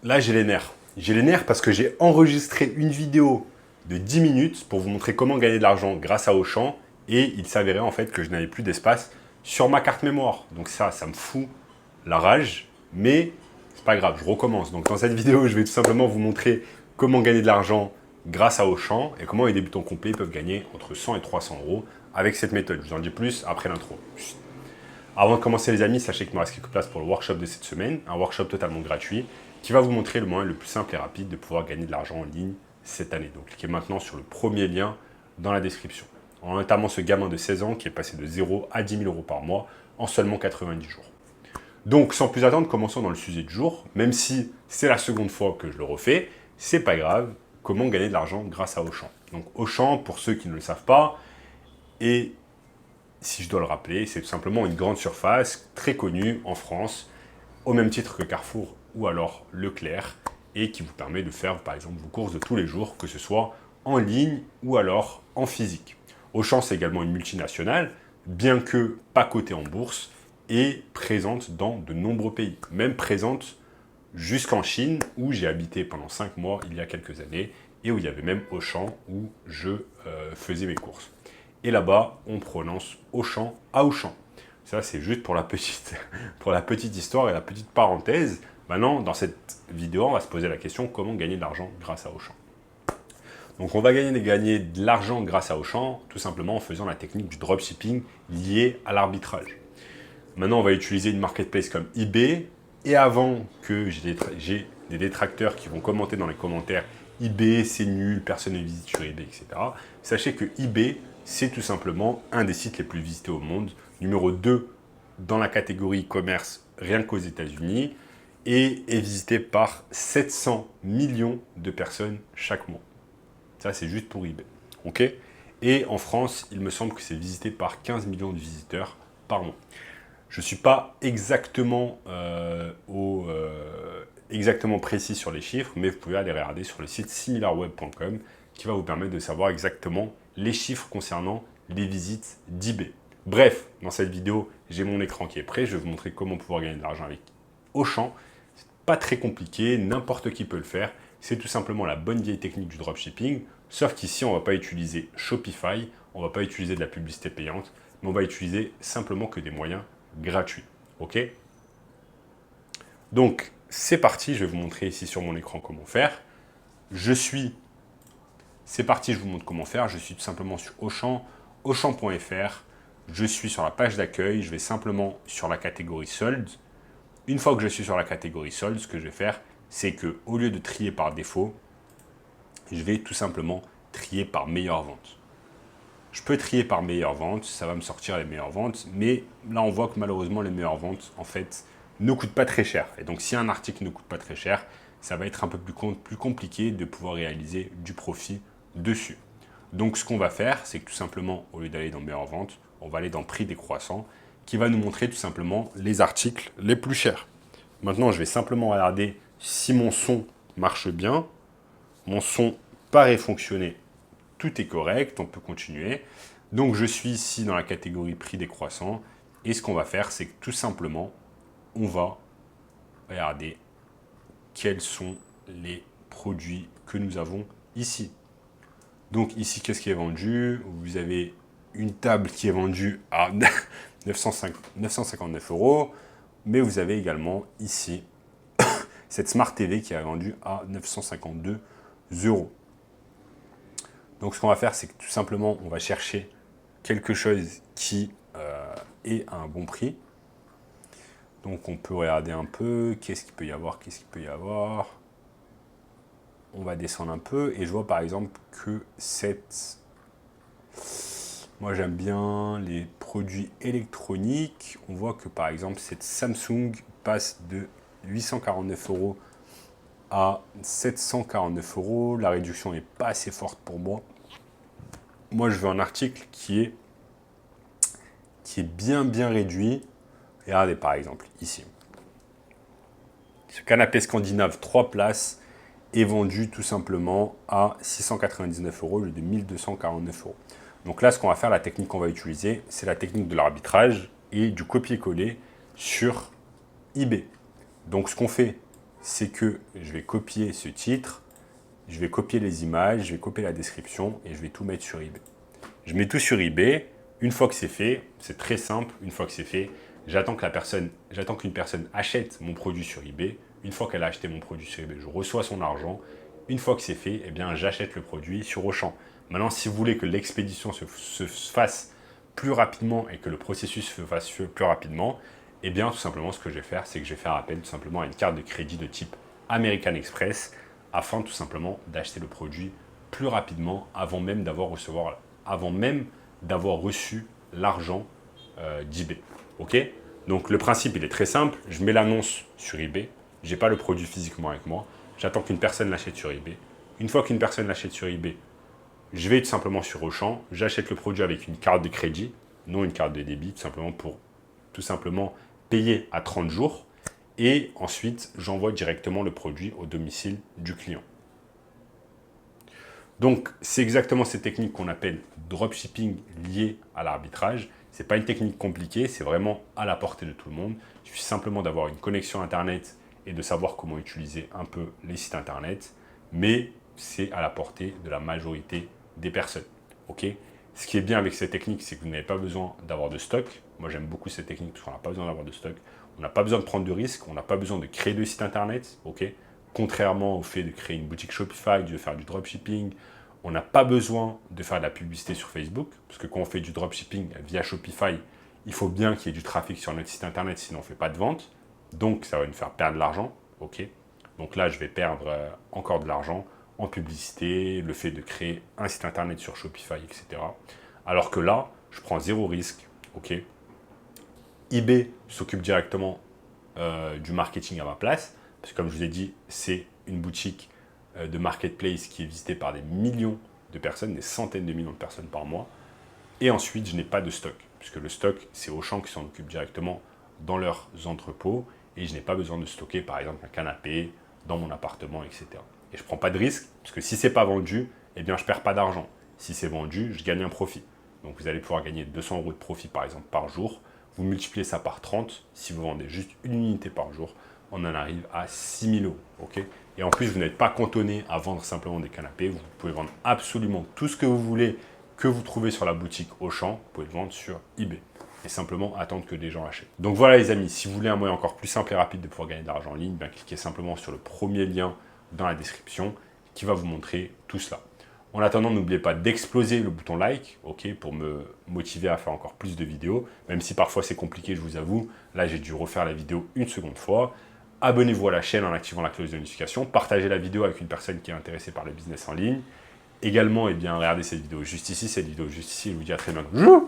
Là, j'ai les nerfs. J'ai les nerfs parce que j'ai enregistré une vidéo de 10 minutes pour vous montrer comment gagner de l'argent grâce à Auchan. Et il s'avérait en fait que je n'avais plus d'espace sur ma carte mémoire. Donc ça me fout la rage. Mais c'est pas grave, je recommence. Donc dans cette vidéo, je vais tout simplement vous montrer comment gagner de l'argent grâce à Auchan et comment les débutants complets peuvent gagner entre 100 et 300 euros avec cette méthode. Je vous en dis plus après l'intro. Avant de commencer les amis, sachez qu'il me reste quelques places pour le workshop de cette semaine, un workshop totalement gratuit qui va vous montrer le moyen le plus simple et rapide de pouvoir gagner de l'argent en ligne cette année. Donc cliquez maintenant sur le premier lien dans la description. En notamment ce gamin de 16 ans qui est passé de 0 à 10 000 euros par mois en seulement 90 jours. Donc sans plus attendre, commençons dans le sujet du jour. Même si c'est la seconde fois que je le refais, c'est pas grave. Comment gagner de l'argent grâce à Auchan. Donc Auchan, pour ceux qui ne le savent pas, est, si je dois le rappeler, c'est tout simplement une grande surface très connue en France, au même titre que Carrefour ou alors Leclerc, et qui vous permet de faire par exemple vos courses de tous les jours, que ce soit en ligne ou alors en physique. Auchan, c'est également une multinationale, bien que pas cotée en bourse, et présente dans de nombreux pays, même présente jusqu'en Chine, où j'ai habité pendant 5 mois il y a quelques années, et où il y avait même Auchan où je faisais mes courses. Et là-bas, on prononce Auchan à Auchan. Ça, c'est juste pour la petite histoire et la petite parenthèse. Maintenant, dans cette vidéo, on va se poser la question comment gagner de l'argent grâce à Auchan. Donc, on va gagner de l'argent grâce à Auchan, tout simplement en faisant la technique du dropshipping liée à l'arbitrage. Maintenant, on va utiliser une marketplace comme eBay. Et avant que j'ai des détracteurs qui vont commenter dans les commentaires eBay, c'est nul, personne ne visite sur eBay, etc. Sachez que eBay, c'est tout simplement un des sites les plus visités au monde, numéro 2 dans la catégorie e-commerce, rien qu'aux États-Unis, et est visité par 700 millions de personnes chaque mois. Ça, c'est juste pour eBay. Ok. Et en France, il me semble que c'est visité par 15 millions de visiteurs par mois. Je ne suis pas exactement, exactement précis sur les chiffres, mais vous pouvez aller regarder sur le site similarweb.com qui va vous permettre de savoir exactement les chiffres concernant les visites d'eBay. Bref, dans cette vidéo, j'ai mon écran qui est prêt. Je vais vous montrer comment pouvoir gagner de l'argent avec Auchan. C'est pas très compliqué, n'importe qui peut le faire. C'est tout simplement la bonne vieille technique du dropshipping, sauf qu'ici, on ne va pas utiliser Shopify, on ne va pas utiliser de la publicité payante, mais on va utiliser simplement que des moyens gratuits. Ok. Donc, c'est parti. Je vais vous montrer ici sur mon écran comment faire. C'est parti, je vous montre comment faire. Je suis tout simplement sur Auchan, auchan.fr. Je suis sur la page d'accueil. Je vais simplement sur la catégorie soldes. Une fois que je suis sur la catégorie soldes, ce que je vais faire, c'est que au lieu de trier par défaut, je vais tout simplement trier par meilleure vente. Je peux trier par meilleure vente, ça va me sortir les meilleures ventes, mais là on voit que malheureusement les meilleures ventes en fait ne coûtent pas très cher. Et donc si un article ne coûte pas très cher, ça va être un peu plus compliqué de pouvoir réaliser du profit dessus. Donc ce qu'on va faire, c'est que tout simplement au lieu d'aller dans meilleures ventes, on va aller dans prix décroissant qui va nous montrer tout simplement les articles les plus chers. Maintenant je vais simplement regarder si mon son marche bien. Mon son paraît fonctionner. Tout est correct, on peut continuer. Donc je suis ici dans la catégorie prix décroissant. Et ce qu'on va faire, c'est que tout simplement, on va regarder quels sont les produits que nous avons ici. Donc ici, qu'est-ce qui est vendu? Vous avez une table qui est vendue à 959 euros. Mais vous avez également ici cette Smart TV qui est vendue à 952 euros. Donc ce qu'on va faire, c'est que tout simplement, on va chercher quelque chose qui est à un bon prix. Donc on peut regarder un peu, qu'est-ce qu'il peut y avoir, On va descendre un peu et je vois par exemple que moi j'aime bien les produits électroniques. On voit que par exemple cette Samsung passe de 849 euros à 749 euros. La réduction n'est pas assez forte pour moi. Moi, je veux un article qui est bien réduit. Regardez par exemple ici. Ce canapé scandinave 3 places est vendu tout simplement à 699 euros au lieu de 1249 euros. Donc là, ce qu'on va faire, la technique qu'on va utiliser, c'est la technique de l'arbitrage et du copier-coller sur eBay. Donc ce qu'on fait, c'est que je vais copier ce titre, je vais copier les images, je vais copier la description et je vais tout mettre sur eBay. Je mets tout sur eBay. Une fois que c'est fait, c'est très simple. Une fois que c'est fait, j'attends qu'une personne achète mon produit sur eBay. Une fois qu'elle a acheté mon produit sur eBay, je reçois son argent. Une fois que c'est fait, eh bien, j'achète le produit sur Auchan. Maintenant, si vous voulez que l'expédition se fasse plus rapidement et que le processus se fasse plus rapidement, eh bien, tout simplement, ce que je vais faire, c'est que je vais faire appel tout simplement à une carte de crédit de type American Express afin tout simplement d'acheter le produit plus rapidement avant même d'avoir reçu l'argent d'eBay. Ok. Donc le principe, il est très simple. Je mets l'annonce sur eBay. Je n'ai pas le produit physiquement avec moi. J'attends qu'une personne l'achète sur eBay. Une fois qu'une personne l'achète sur eBay, je vais tout simplement sur Auchan. J'achète le produit avec une carte de crédit, non une carte de débit, tout simplement pour tout simplement payer à 30 jours. Et ensuite, j'envoie directement le produit au domicile du client. Donc, c'est exactement cette technique qu'on appelle dropshipping lié à l'arbitrage. Ce n'est pas une technique compliquée, c'est vraiment à la portée de tout le monde. Il suffit simplement d'avoir une connexion Internet et de savoir comment utiliser un peu les sites Internet, mais c'est à la portée de la majorité des personnes. Okay. Ce qui est bien avec cette technique, c'est que vous n'avez pas besoin d'avoir de stock. Moi, j'aime beaucoup cette technique parce qu'on n'a pas besoin d'avoir de stock. On n'a pas besoin de prendre de risques, on n'a pas besoin de créer de site Internet. Okay. Contrairement au fait de créer une boutique Shopify, de faire du dropshipping, on n'a pas besoin de faire de la publicité sur Facebook, parce que quand on fait du dropshipping via Shopify, il faut bien qu'il y ait du trafic sur notre site Internet, sinon on ne fait pas de vente. Donc, ça va nous faire perdre de l'argent. Okay. Donc là, je vais perdre encore de l'argent en publicité, le fait de créer un site Internet sur Shopify, etc. Alors que là, je prends zéro risque. Okay. eBay s'occupe directement du marketing à ma place, parce que comme je vous ai dit, c'est une boutique de marketplace qui est visitée par des millions de personnes, des centaines de millions de personnes par mois. Et ensuite, je n'ai pas de stock, puisque le stock, c'est Auchan qui s'en occupe directement dans leurs entrepôts, et je n'ai pas besoin de stocker, par exemple, un canapé dans mon appartement, etc. Et je ne prends pas de risque, parce que si ce n'est pas vendu, eh bien, je ne perds pas d'argent. Si c'est vendu, je gagne un profit. Donc, vous allez pouvoir gagner 200 € de profit, par exemple, par jour. Vous multipliez ça par 30. Si vous vendez juste une unité par jour, on en arrive à 6 000 €. Okay. Et en plus, vous n'êtes pas cantonné à vendre simplement des canapés. Vous pouvez vendre absolument tout ce que vous voulez que vous trouvez sur la boutique Auchan. Vous pouvez le vendre sur eBay et simplement attendre que des gens achètent. Donc voilà les amis, si vous voulez un moyen encore plus simple et rapide de pouvoir gagner de l'argent en ligne, cliquez simplement sur le premier lien dans la description qui va vous montrer tout cela. En attendant, n'oubliez pas d'exploser le bouton like, okay, pour me motiver à faire encore plus de vidéos, même si parfois c'est compliqué, je vous avoue. Là, j'ai dû refaire la vidéo une seconde fois. Abonnez-vous à la chaîne en activant la cloche de notification. Partagez la vidéo avec une personne qui est intéressée par le business en ligne. Également, regardez cette vidéo juste ici. Cette vidéo juste ici, je vous dis à très bientôt.